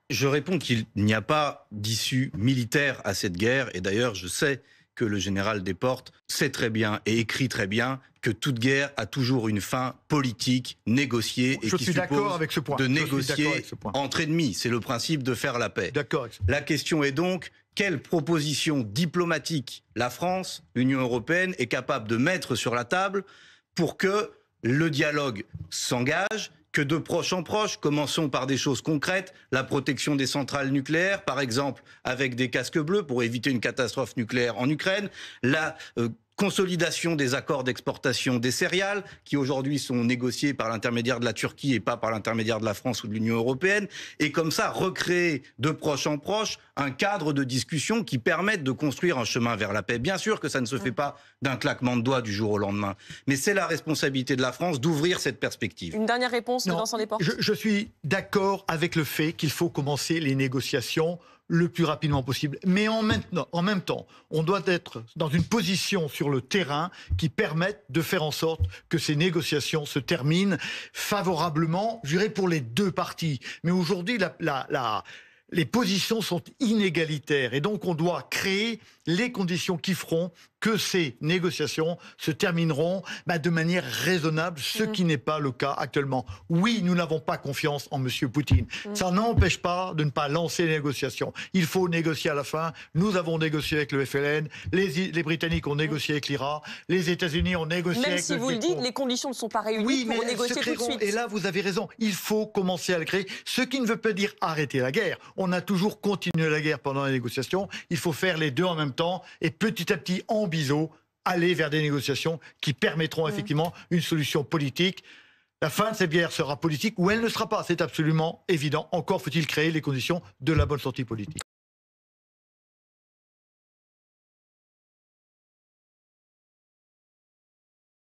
Je réponds qu'il n'y a pas d'issue militaire à cette guerre. Et d'ailleurs, je sais que le général Desportes sait très bien et écrit très bien que toute guerre a toujours une fin politique, négociée, et Je qui suis d'accord suppose avec ce point. de Je suis d'accord négocier avec ce point. entre ennemis. C'est le principe de faire la paix. D'accord avec ça. La question est donc, quelle proposition diplomatique la France, l'Union européenne, est capable de mettre sur la table pour que le dialogue s'engage, que de proche en proche, commençons par des choses concrètes, la protection des centrales nucléaires, par exemple, avec des casques bleus pour éviter une catastrophe nucléaire en Ukraine, la consolidation des accords d'exportation des céréales, qui aujourd'hui sont négociés par l'intermédiaire de la Turquie et pas par l'intermédiaire de la France ou de l'Union européenne, et comme ça recréer de proche en proche un cadre de discussion qui permette de construire un chemin vers la paix. Bien sûr que ça ne se fait pas d'un claquement de doigts du jour au lendemain, mais c'est la responsabilité de la France d'ouvrir cette perspective. Une dernière réponse de Non, Vincent Desportes. je suis d'accord avec le fait qu'il faut commencer les négociations le plus rapidement possible. Mais en même temps, on doit être dans une position sur le terrain qui permette de faire en sorte que ces négociations se terminent favorablement, je dirais, pour les deux parties. Mais aujourd'hui, les positions sont inégalitaires et donc on doit créer les conditions qui feront que ces négociations se termineront de manière raisonnable, ce qui n'est pas le cas actuellement. Oui, nous n'avons pas confiance en M. Poutine. Ça n'empêche pas de ne pas lancer les négociations. Il faut négocier à la fin. Nous avons négocié avec le FLN, les Britanniques ont négocié avec l'IRA, les États-Unis ont négocié Même avec si le vous le GECO. dites, les conditions ne sont pas réunies Oui, mais pour elles négocier se tout de créeront. suite. Et là, vous avez raison. Il faut commencer à le créer. Ce qui ne veut pas dire arrêter la guerre. On a toujours continué la guerre pendant les négociations. Il faut faire les deux en même temps et petit à petit, en biseau, aller vers des négociations qui permettront effectivement une solution politique. La fin de cette guerre sera politique ou elle ne sera pas. C'est absolument évident. Encore faut-il créer les conditions de la bonne sortie politique.